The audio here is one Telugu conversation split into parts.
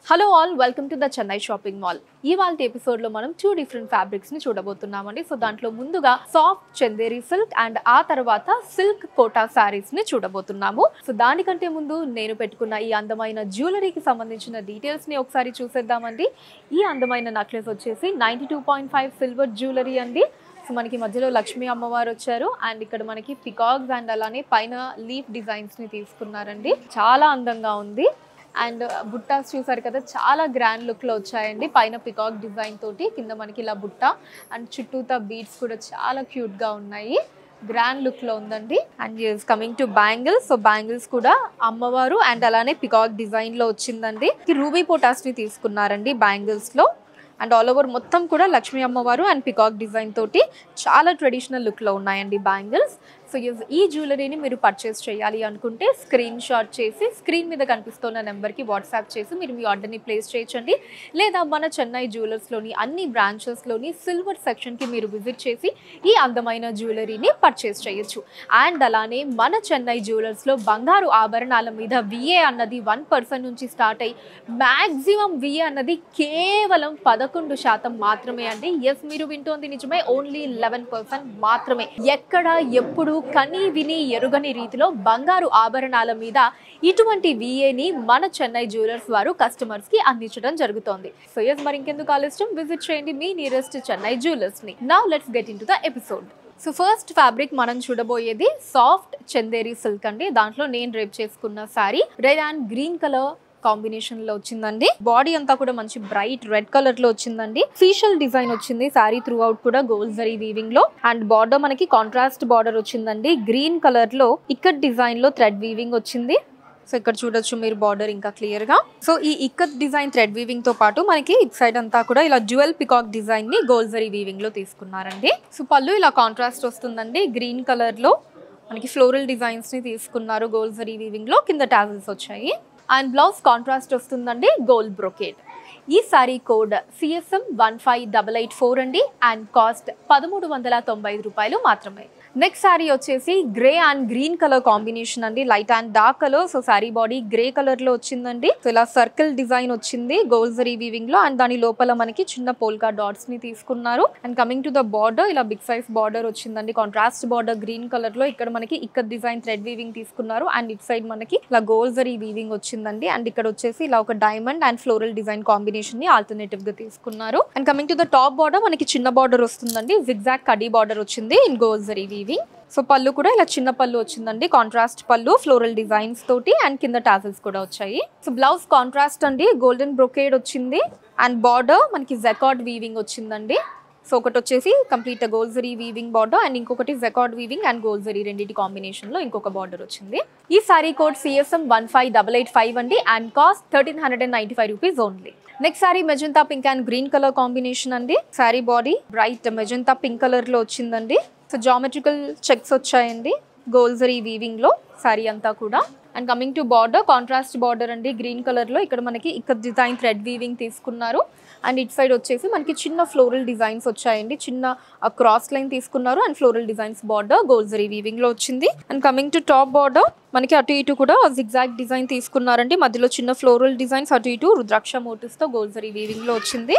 Hello all, welcome to the Chennai shopping mall. ఇవాళ ఎపిసోడ్ లో మనం 2 డిఫరెంట్ ఫ్యాబ్రిక్స్ ని చూడబోతున్నామండి. సో దాంట్లో ముందుగా సాఫ్ట్ చందేరి సిల్క్ అండ్ ఆ తర్వాత సిల్క్ కోటా సారీస్ ని చూడబోతున్నాము. సో దానికంటే ముందు నేను పెట్టుకున్న ఈ అందమైన జ్యువెలరీకి సంబంధించిన డీటెయిల్స్ ని ఒకసారి చూసేద్దామండి. ఈ అందమైన నెక్లెస్ వచ్చేసి 92.5 సిల్వర్ జ్యువెలరీ అండి. సో మనకి మధ్యలో లక్ష్మీ అమ్మవారు వచ్చారు అండ్ ఇక్కడ మనకి పికాక్స్ అండ్ అలానే పైన లీఫ్ డిజైన్స్ ని తీసుకున్నారండి. చాలా అందంగా ఉంది. అండ్ బుట్టాస్ చూసారు కదా, చాలా గ్రాండ్ లుక్లో వచ్చాయండి. పైన పికాక్ డిజైన్ తోటి కింద మనకి ఇలా బుట్ట అండ్ చుట్టూతా బీడ్స్ కూడా చాలా క్యూట్గా ఉన్నాయి. గ్రాండ్ లుక్లో ఉందండి. And coming to bangles. So bangles కూడా అమ్మవారు అండ్ అలానే పికాక్ డిజైన్లో వచ్చిందండి. రూబీ పోటాస్ని తీసుకున్నారండి బ్యాంగిల్స్లో. అండ్ ఆల్ ఓవర్ మొత్తం కూడా లక్ష్మీ అమ్మవారు అండ్ పికాక్ డిజైన్ తోటి చాలా ట్రెడిషనల్ లుక్లో ఉన్నాయండి బ్యాంగిల్స్. సో ఈ జ్యువెలరీని మీరు పర్చేస్ చేయాలి అనుకుంటే స్క్రీన్ షాట్ చేసి స్క్రీన్ మీద కనిపిస్తున్న నెంబర్కి వాట్సాప్ చేసి మీరు మీ ఆర్డర్ని ప్లేస్ చేయొచ్చండి. లేదా మన చెన్నై జ్యువెలర్స్లోని అన్ని బ్రాంచెస్లోని సిల్వర్ సెక్షన్కి మీరు విజిట్ చేసి ఈ అందమైన జ్యువెలరీని పర్చేస్ చేయొచ్చు. అండ్ అలానే మన చెన్నై జ్యువెలర్స్లో బంగారు ఆభరణాల మీద విఏ అన్నది 1% నుంచి స్టార్ట్ అయ్యి మ్యాక్సిమం విఏ అన్నది కేవలం 11% మాత్రమే అండి. ఎస్, మీరు వింటోంది నిజమే, ఓన్లీ 11% మాత్రమే. ఎక్కడ ఎప్పుడు కని విని ఎరుగని రీతిలో బంగారు ఆభరణాల మీద ఇటువంటి విఏని మన చెన్నై జ్యువెలర్స్ వారు కస్టమర్స్ కి అందించడం జరుగుతోంది. సో ఎస్, మరి ఇంకెందుకు ఆలస్యం, విజిట్ చేయండి మీ నియరెస్ట్ చెన్నై జ్యువెలర్స్ ని. Now let's get in to the episode. So first fabric మనం చూడబోయేది సాఫ్ట్ చందేరి సిల్క్ అండి. దాంట్లో నేను రేప్ చేసుకున్న sorry red and green colour combination లో వచ్చిందండి. బాడీ అంతా కూడా మంచి బ్రైట్ రెడ్ కలర్ లో వచ్చిందండి. ఫీషియల్ డిజైన్ వచ్చింది సారీ త్రూ అవుట్ కూడా గోల్డ్ జరీ వీవింగ్ లో. అండ్ బార్డర్ మనకి కాంట్రాస్ట్ బార్డర్ వచ్చిందండి. గ్రీన్ కలర్ లో ఇక్కత్ డిజైన్ లో థ్రెడ్ వీవింగ్ వచ్చింది. సో ఇక్కడ చూడొచ్చు మీరు బార్డర్ ఇంకా క్లియర్ గా. సో ఈ ఇక్కత్ డిజైన్ థ్రెడ్ వీవింగ్ తో పాటు మనకి ఇట్ సైడ్ అంతా కూడా ఇలా డ్యూయల్ పికాక్ డిజైన్ ని గోల్డ్ జరీ వీవింగ్ లో తీసుకున్నారండి. సో పళ్ళు ఇలా కాంట్రాస్ట్ వస్తుందండి. గ్రీన్ కలర్ లో మనకి ఫ్లోరల్ డిజైన్స్ ని తీసుకున్నారు గోల్డ్ జరీ వీవింగ్ లో. కింద టాజిల్స్ వచ్చాయి. అండ్ బ్లౌజ్ కాంట్రాస్ట్ వస్తుందండి గోల్డ్ బ్రొకేడ్. ఈ సారీ కోడ్ CSM 15884 అండి. అండ్ కాస్ట్ 1395 రూపాయలు మాత్రమే. నెక్స్ట్ సారీ వచ్చేసి grey and green colour combination అండి. Light and dark colour. So sari body grey colour లో వచ్చిందండి. సో ఇలా సర్కిల్ డిజైన్ వచ్చింది గోల్డ్ జరీ వీవింగ్ లో. అండ్ దాని లోపల మనకి చిన్న పోల్కా డాట్స్ ని తీసుకున్నారు. And coming to the border, ఇలా బిగ్ సైజ్ బార్డర్ వచ్చిందండి. కాంట్రాస్ట్ బార్డర్ గ్రీన్ కలర్ లో. ఇక్కడ మనకి ఇక్కత్ డిజైన్ థ్రెడ్ వీవింగ్ తీసుకున్నారు. అండ్ ఇట్ సైడ్ మనకి ఇలా గోల్డ్ జరీ వీవింగ్ వచ్చిందండి. అండ్ ఇక్కడ వచ్చేసి ఇలా ఒక diamond and floral design combination ని ఆల్టర్నేటివ్ గా తీసుకున్నారు. And coming to the top border మనకి చిన్న బార్డర్ వస్తుందండి. జిగ్జాగ్ కడీ బార్డర్ వచ్చింది in gold zari weaving. So పళ్ళు కూడా ఇలా చిన్న పళ్ళు వచ్చిందండి. కాంట్రాస్ట్ పళ్ళు ఫ్లోరల్ డిజైన్స్ తోటి. అండ్ కింద టాజిల్స్ కూడా వచ్చాయి. సో బ్లౌజ్ కాంట్రాస్ట్ అండి. గోల్డెన్ బ్రొకేడ్ వచ్చింది. అండ్ బార్డర్ మనకి జకార్డ్ వీవింగ్ వచ్చిందండి. సో ఒకటి వచ్చేసి complete gold zari weaving border and ఇంకొకటి jacquard weaving and gold zari రెండింటి కాంబినేషన్ లో ఇంకొక బార్డర్ వచ్చింది. ఈ సారీ కోడ్ CSM 15885 అండి. And cost 1395 rupees only. Next sari magenta pink and green colour combination అండి. Sari body bright magenta pink colour లో వచ్చిందండి. సో జామెట్రికల్ చెక్స్ వచ్చాయండి గోల్డ్ జరీ వీవింగ్ లో సారీ అంతా కూడా. And coming to border, contrast border అండి గ్రీన్ కలర్ లో. ఇక్కడ మనకి ఇక్కత్ డిజైన్ థ్రెడ్ వీవింగ్ తీసుకున్నారు. అండ్ ఇట్ సైడ్ వచ్చేసి మనకి చిన్న ఫ్లోరల్ డిజైన్స్ వచ్చాయండి. చిన్న క్రాస్ లైన్ తీసుకున్నారు. And floral designs border gold zari weaving లో వచ్చింది. And coming to top border మనకి అటు ఇటు కూడా జిగ్జాగ్ డిజైన్ తీసుకున్నారండి. మధ్యలో చిన్న ఫ్లోరల్ డిజైన్స్ అటు ఇటు రుద్రాక్ష మోటివ్స్ తో గోల్డ్ జరీ వీవింగ్ లో వచ్చింది.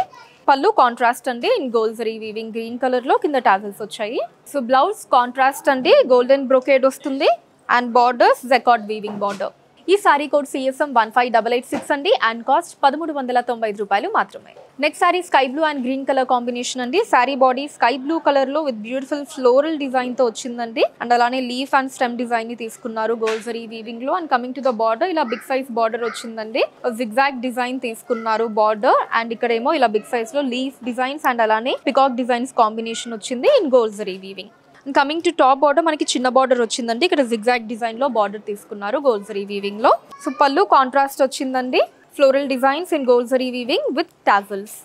పళ్ళు కాంట్రాస్ట్ అండి in gold zari weaving green colour లో. కింద టాజిల్స్ వచ్చాయి. సో బ్లౌజ్ కాంట్రాస్ట్ అండి గోల్డెన్ బ్రొకేడ్ వస్తుంది. And borders jacquard weaving border. ఈ సారీ కోడ్ CSM 15886 అండి. అండ్ కాస్ట్ 1395 రూపాయలు మాత్రమే. Next sari sky blue and green colour combination అండి. Sari body sky blue colour లో విత్ బ్యూటిఫుల్ ఫ్లోరల్ డిజైన్ తో వచ్చిందండి. అండ్ అలానే లీఫ్ అండ్ స్టెమ్ డిజైన్ ని తీసుకున్నారు గోల్డ్ జరీ వీవింగ్ లో. And coming to the border ఇలా బిగ్ సైజ్ బార్డర్ వచ్చిందండి. జిగ్జాగ్ డిజైన్ తీసుకున్నారు బార్డర్. అండ్ ఇక్కడేమో ఇలా బిగ్ సైజ్ లో లీఫ్ డిజైన్స్ అండ్ అలానే పికాక్ డిజైన్స్ కాంబినేషన్ వచ్చింది in gold zari weaving. Coming to top border మనకి చిన్న బార్డర్ వచ్చిందండి. ఇక్కడ జిగ్జాగ్ డిజైన్ లో బార్డర్ తీసుకున్నారు గోల్డ్ జరీ వీవింగ్ లో. సో పళ్ళు కాంట్రాస్ట్ వచ్చిందండి. Floral designs in gold zari weaving with tassels.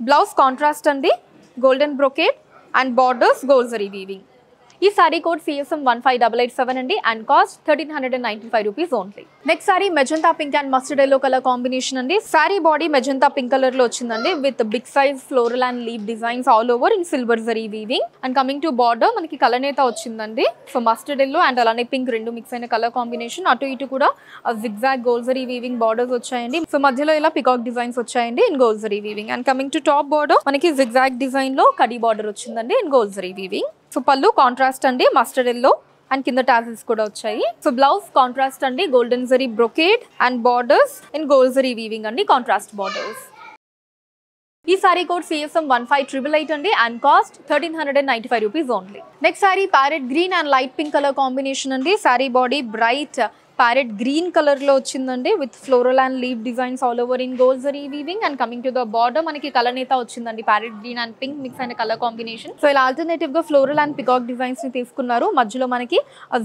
Blouse contrast అండి golden brocade and borders gold zari weaving. ఈ సారీ కోడ్ CSM 15887 అండి and cost 1395 rupees only. Next sari magenta pink and mustard yellow colour combination అండి. Sari body magenta pink colour లో వచ్చిందండి with big size floral and leave designs all over in silver zari weaving and coming to border మనకి కలనేత వచ్చిందండి. సో మస్టర్డ్ ఎల్లో అండ్ అలానే పింక్ రెండు మిక్స్ అయిన కలర్ కాంబినేషన్. అటు ఇటు కూడా zigzag gold zari weaving borders వచ్చాయండి. సో మధ్యలో ఇలా పికాక్ డిజైన్స్ వచ్చాయండి in gold zari weaving and coming to top border మనకి జిగ్జాగ్ డిజైన్ లో కడీ బార్డర్ వచ్చిందండి in gold zari weaving. So పళ్ళు కాంట్రాస్ట్ అండి మస్టర్డ్ ఎల్లో అండ్ కింద టాజిల్స్ కూడా వచ్చాయి. సో బ్లౌజ్ కాంట్రాస్ట్ అండి golden zari brocade and borders in gold zari weaving అండి కాంట్రాస్ట్ బార్డర్స్. ఈ సారీ కోడ్ CSM 15888 అండి and cost 1395 rupees only. Next sari parrot green and light pink colour combination అండి. Sari body bright parrot green colour లో వచ్చిందండి with floral and leave designs all over in gold zari weaving and coming to the border మనకి కలనేత వచ్చిందండి. Parrot green and pink mix అయిన కలర్ కాంబినేషన్. సో ఇలా ఆల్టర్నేటివ్ గా ఫ్లోరల్ అండ్ పికాక్ డిజైన్స్ ని తీసుకున్నారు. మధ్యలో మనకి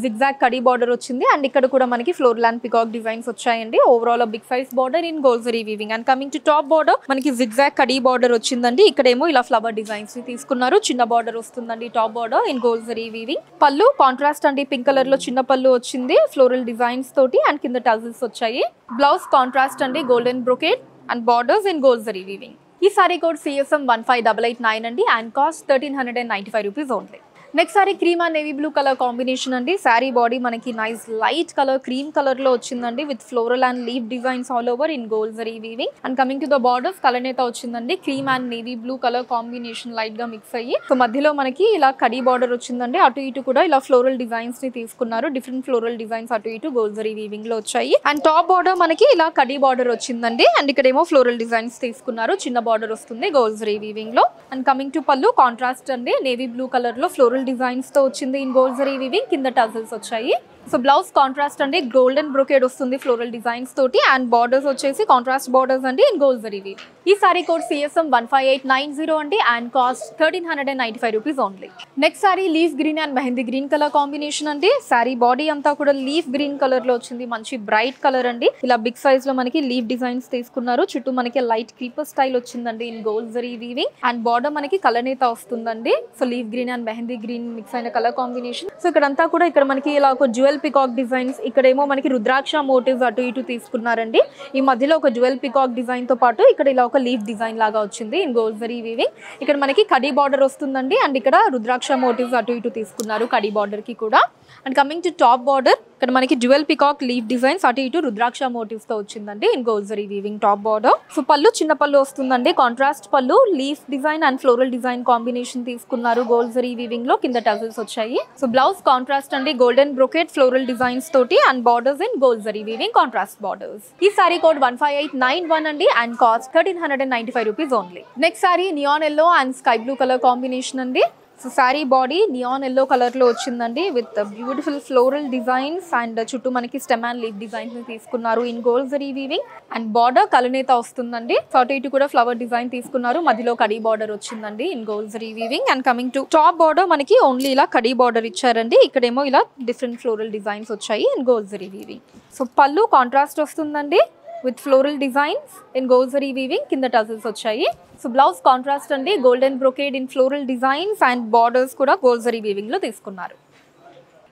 జిగ్జాగ్ కడీ బార్డర్ వచ్చింది అండ్ ఇక్కడ కూడా మనకి ఫ్లోరల్ అండ్ పికాక్ డిజైన్స్ వచ్చాయండి. Overall big size border in gold zari weaving and coming to top border మనకి జిగ్జాగ్ కడీ బార్డర్ వచ్చిందండి. ఇక్కడేమో ఇలా ఫ్లవర్ డిజైన్స్ ని తీసుకున్నారు. చిన్న బార్డర్ వస్తుందండి top border in gold zari weaving. పళ్ళు కాంట్రాస్ట్ అండి పింక్ కలర్ లో చిన్న పళ్ళు వచ్చింది ఫ్లోరల్ డిజైన్స్ తోటి అండ్ కింద టజిల్స్ వచ్చాయి. బ్లౌజ్ కాంట్రాస్ట్ అండి golden brocade and borders in gold zari weaving. ఈ సారీ కోడ్ CSM 15889 అండి and cost 1395 rupees only. Next sorry cream and navy blue colour combination అండి. సారీ బాడీ మనకి nice light colour cream colour లో వచ్చిందండి with floral and leave designs all over in gold zari weaving and coming to the borders కలనేత వచ్చిందండి. Cream and navy blue colour combination light గా మిక్స్ అయ్యి సో మధ్యలో మనకి ఇలా కడీ బార్డర్ వచ్చిందండి. అటు ఇటు కూడా ఇలా ఫ్లోరల్ డిజైన్స్ ని తీసుకున్నారు. డిఫరెంట్ ఫ్లోరల్ డిజైన్స్ అటు ఇటు గోల్డ్ జరీ వీవింగ్ లో వచ్చాయి అండ్ టాప్ బార్డర్ మనకి ఇలా కడీ బార్డర్ వచ్చిందండి అండ్ ఇక్కడేమో ఫ్లోరల్ డిజైన్స్ తీసుకున్నారు. చిన్న బార్డర్ వస్తుంది గోల్డ్ జరీ వీవింగ్ లో అండ్ కమింగ్ టు పళ్ళు కాంట్రాస్ట్ అండి నేవీ బ్లూ కలర్ లో ఫ్లోరల్ డిజైన్స్ తో వచ్చింది ఇన్ గోల్డ్ జరీ వీవింగ్ కింద టజిల్స్ వచ్చాయి. సో బ్లౌజ్ కాంట్రాస్ట్ అండి గోల్డెన్ బ్రొకేడ్ వస్తుంది ఫ్లోరల్ డిజైన్స్ తోటి అండ్ బార్డర్స్ వచ్చేసి కాంట్రాస్ట్ బార్డర్స్ అండి ఇన్ గోల్డ్ జరీ వీవింగ్. ఈ సారీ కోడ్ CSM 15890 అండి and cost 1395 rupees only. Next sorry leaf green and mehndi green colour combination అండి. సారీ బాడీ అంతా కూడా లీఫ్ గ్రీన్ కలర్ లో వచ్చింది. మంచి బ్రైట్ కలర్ అండి. ఇలా బిగ్ సైజ్ లో మనకి లీఫ్ డిజైన్స్ తీసుకున్నారు. చుట్టూ మనకి లైట్ క్రీపర్ స్టైల్ వచ్చిందండి in gold zari weaving and border మనకి కలనేత వస్తుందండి. So leaf green and mehndi green mix అయిన కలర్ కాంబినేషన్. సో ఇక్కడంతా కూడా ఇక్కడ మనకి ఇలా ఒక జ్యువెల్ పికాక్ డిజైన్స్ ఇక్కడేమో మనకి రుద్రాక్ష మోటివ్స్ అటు ఇటు తీసుకున్నారండి. ఈ మధ్యలో ఒక జ్యువెల్ పికాక్ డిజైన్ తో పాటు ఇక్కడ ఇలా ఒక లీఫ్ డిజైన్ లాగా వచ్చింది ఇన్ గోల్డ్ జరీ వీవింగ్. ఇక్కడ మనకి కడీ బార్డర్ వస్తుందండి అండ్ ఇక్కడ రుద్రాక్ష మోటివ్స్ అటు ఇటు తీసుకున్నారు కడీ బార్డర్ కి కూడా and coming to top border ఇక్కడ మనకి జ్యువెల్ పికాక్ లీఫ్ డిజైన్స్ అటు ఇటు రుద్రాక్ష మోటివ్స్ తో వచ్చిందండి in gold zari weaving top border. So పళ్ళు చిన్న పళ్ళు వస్తుందండి కాంట్రాస్ట్ పళ్ళు leaf design and floral design combination తీసుకున్నారు గోల్డ్ జరీ వీవింగ్ లో కింద టజిల్స్ వచ్చాయి. సో బ్లౌజ్ కాంట్రాస్ట్ అండి గోల్డెన్ బ్రొకేట్ ఫ్లోరల్ డిజైన్స్ తోటి and borders in gold zari weaving contrast borders. ఈ సారీ కోడ్ 15891 అండి and cost 1395 rupees only. Next sari neon yellow and sky blue colour combination అండి. So sari body neon yellow colour లో వచ్చిందండి with beautiful floral designs and చుట్టూ మనకి స్టెమ్ అండ్ లీఫ్ డిజైన్స్ ని తీసుకున్నారు in gold zari weaving and border కలనేత వస్తుందండి. సో అటు ఇటు కూడా ఫ్లవర్ డిజైన్ తీసుకున్నారు. మధ్యలో కడీ బార్డర్ వచ్చిందండి in gold zari weaving and coming to top border మనకి ఓన్లీ ఇలా కడీ బార్డర్ ఇచ్చారండి. ఇక్కడేమో ఇలా డిఫరెంట్ ఫ్లోరల్ డిజైన్స్ వచ్చాయి in gold zari weaving. So పళ్ళు కాంట్రాస్ట్ వస్తుందండి with floral designs in gold zari weaving కింద టజిల్స్ వచ్చాయి. సో బ్లౌజ్ కాంట్రాస్ట్ అండి golden brocade in floral designs and borders కూడా గోల్డ్ జరీ వీవింగ్ లో తీసుకున్నారు.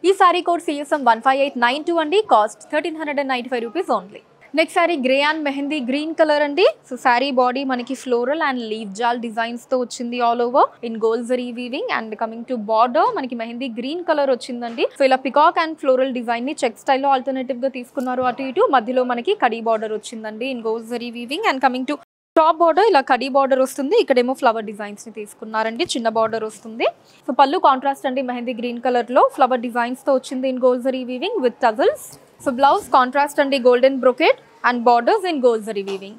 ఈ సారీ కోడ్ CSM 15892 అండి cost 1395 rupees only. Next sorry grey and mehndi green colour అండి. సో సారీ బాడీ మనకి ఫ్లోరల్ అండ్ లీవ్ జాల్ డిజైన్స్ తో వచ్చింది all over in gold zari weaving and coming to border మనకి మెహందీ గ్రీన్ కలర్ వచ్చిందండి. సో ఇలా పికాక్ అండ్ ఫ్లోరల్ డిజైన్ ని చెక్ స్టైల్లో ఆల్టర్నేటివ్ గా తీసుకున్నారు అటు ఇటు. మధ్యలో మనకి కడీ బార్డర్ వచ్చిందండి in gold zari weaving and coming to top border ఇలా కడీ బార్డర్ వస్తుంది. ఇక్కడేమో ఫ్లవర్ డిజైన్స్ ని తీసుకున్నారండి. చిన్న బార్డర్ వస్తుంది. సో పళ్ళు కాంట్రాస్ట్ అండి మెహందీ గ్రీన్ కలర్ లో ఫ్లవర్ డిజైన్స్ తో వచ్చింది in gold zari weaving with tassels. So blouse contrast అండి golden brocade and borders in gold zari weaving.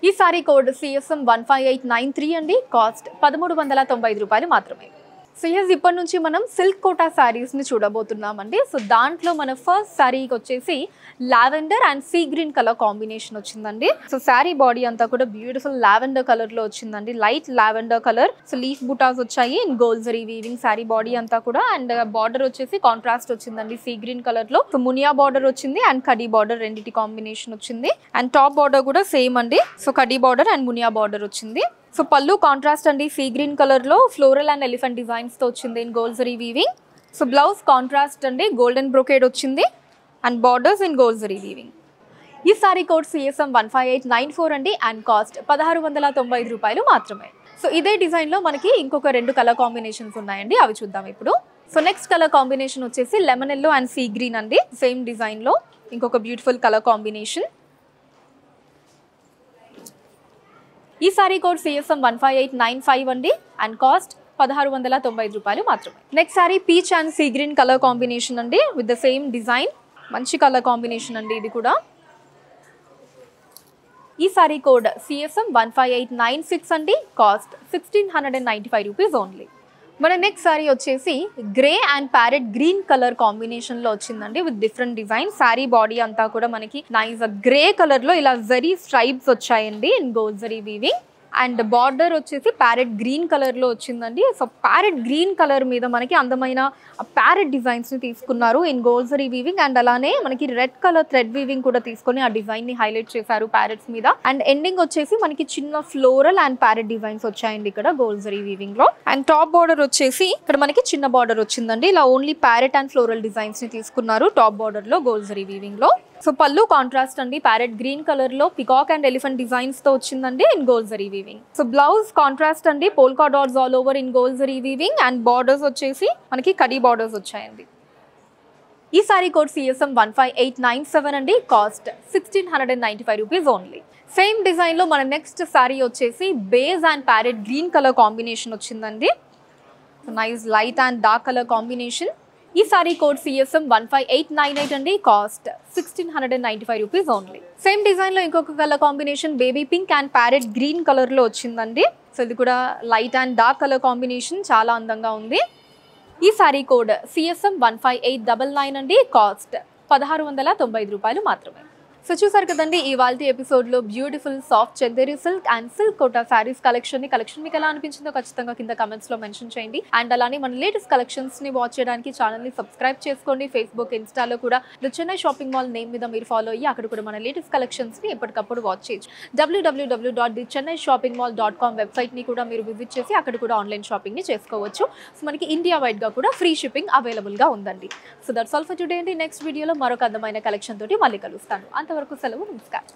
ఈ సారీ కోడ్ CSM 15893 అండి కాస్ట్ 1395 రూపాయలు మాత్రమే. సో ఎస్ ఇప్పటి నుంచి మనం సిల్క్ కోటా శారీస్ని చూడబోతున్నామండి. సో దాంట్లో మన ఫస్ట్ శారీకి వచ్చేసి lavender and sea green colour combination వచ్చిందండి. సో శారీ బాడీ అంతా కూడా బ్యూటిఫుల్ లావెండర్ కలర్లో వచ్చిందండి, light lavender colour. So leaf butas వచ్చాయి in gold zari weaving sari body అంతా కూడా. అండ్ బార్డర్ వచ్చేసి కాంట్రాస్ట్ వచ్చిందండి సీ గ్రీన్ కలర్లో. సో మునియా బార్డర్ వచ్చింది అండ్ కడీ బార్డర్ రెండింటి కాంబినేషన్ వచ్చింది. అండ్ టాప్ బార్డర్ కూడా సేమ్ అండి. So khadi border and Muniya border వచ్చింది. సో పళ్ళు కాంట్రాస్ట్ అండి, సీ గ్రీన్ కలర్ లో ఫ్లోరల్ అండ్ ఎలిఫెంట్ డిజైన్స్ తో వచ్చింది in gold zari weaving. So blouse contrast అండి, గోల్డెన్ బ్రోకేడ్ వచ్చింది and borders in gold zari weaving. ఈ సారీ కోడ్ CSM 15894 అండి అండ్ కాస్ట్ 1695 రూపాయలు మాత్రమే. సో ఇదే డిజైన్ లో మనకి ఇంకొక 2 కలర్ కాంబినేషన్స్ ఉన్నాయండి, అవి చూద్దాం ఇప్పుడు. సో నెక్స్ట్ కలర్ కాంబినేషన్ వచ్చేసి lemon yellow and sea green అండి. సేమ్ డిజైన్ లో ఇంకొక బ్యూటిఫుల్ కలర్ కాంబినేషన్. ఈ సారీ కోడ్ CSM 15895 అండి అండ్ కాస్ట్ 1695 రూపాయలు మాత్రమే. Next sorry peach and sea green colour combination అండి విత్ ద సేమ్ డిజైన్. మంచి కలర్ కాంబినేషన్ అండి ఇది కూడా. ఈ సారీ కోడ్ CSM 15896 అండి, కాస్ట్ 1695 రూపీస్ ఓన్లీ. మన నెక్స్ట్ సారీ వచ్చేసి grey and parrot green colour combination లో వచ్చిందండి with different design. Sorry body అంతా కూడా మనకి నైస్ గ్రే కలర్ లో ఇలా జరీ స్ట్రైప్స్ వచ్చాయండి in gold zari weaving. And border వచ్చేసి ప్యారెట్ గ్రీన్ కలర్ లో వచ్చిందండి. సో ప్యారెట్ గ్రీన్ కలర్ మీద మనకి అందమైన ప్యారెట్ డిజైన్స్ ని తీసుకున్నారు in gold zari weaving. And అలానే మనకి రెడ్ కలర్ థ్రెడ్ వీవింగ్ కూడా తీసుకొని ఆ డిజైన్ ని హైలైట్ చేశారు ప్యారెట్స్ మీద. అండ్ ఎండింగ్ వచ్చేసి మనకి చిన్న ఫ్లోరల్ అండ్ ప్యారెట్ డిజైన్స్ వచ్చాయండి ఇక్కడ గోల్డ్ జరీ వీవింగ్ లో. అండ్ టాప్ బార్డర్ వచ్చేసి ఇక్కడ మనకి చిన్న బార్డర్ వచ్చిందండి, ఇలా only parrot and floral designs ని తీసుకున్నారు టాప్ బార్డర్ లో గోల్డ్ జరీ వీవింగ్ లో. సో పళ్ళు కాంట్రాస్ట్ అండి, ప్యారెట్ గ్రీన్ కలర్ లో పికాక్ అండ్ ఎలిఫెంట్ డిజైన్స్ తో వచ్చిందండి in gold zari weaving. So blouse contrast అండి, polka dots all over in gold zari weaving and borders వచ్చేసి మనకి కడీ బార్డర్స్ వచ్చాయండి. ఈ సారీ కోడ్ CSM 15897 అండి, cost 1695 rupees only. Same design లో మన నెక్స్ట్ సారీ వచ్చేసి beige and parrot green colour combination వచ్చిందండి. Nice light and dark colour combination. ఈ సారీ కోడ్ CSM 15898 అండి, cost 1695 rupees only. Same design లో ఇంకొక colour combination baby pink and parrot green colour లో వచ్చిందండి. సో ఇది కూడా light and dark colour combination, చాలా అందంగా ఉంది. ఈ సారీ కోడ్ CSM 15899 అండి, కాస్ట్ 1695 రూపాయలు మాత్రమే. సో చూసారు కదండి ఇవాళ ఎపిసోడ్లో beautiful soft Chanderi silk and silk Kota saris collection మీకు ఎలా అనిపించిందో ఖచ్చితంగా కింద కమెంట్స్లో మెన్షన్ చేయండి. అండ్ అలానే మన లేటెస్ట్ కలెక్షన్స్ని వాచ్ చేయడానికి ఛానల్ని సబ్స్క్రైబ్ చేసుకోండి. ఫేస్బుక్, ఇన్స్టాలో కూడా the Chennai shopping mall name మీద మీరు ఫాలో అయ్యి అక్కడ కూడా మన లేటెస్ట్ కలెక్షన్స్ని ఎప్పటికప్పుడు వాచ్ చేయొచ్చు. www.thechennaiShoppingMall.com వెబ్సైట్ని కూడా మీరు విజిట్ చేసి అక్కడ కూడా ఆన్లైన్ షాపింగ్ని చేసుకోవచ్చు. సో మనకి ఇండియా వైడ్గా కూడా ఫ్రీ షిప్పింగ్ అవైలబుల్గా ఉందండి. So that's all for today అండి. నెక్స్ట్ వీడియోలో మరొక అందమైన కలెక్షన్ తోటి మళ్ళీ కలుస్తాను. అంతవరకు సెలవు, నమస్కారం.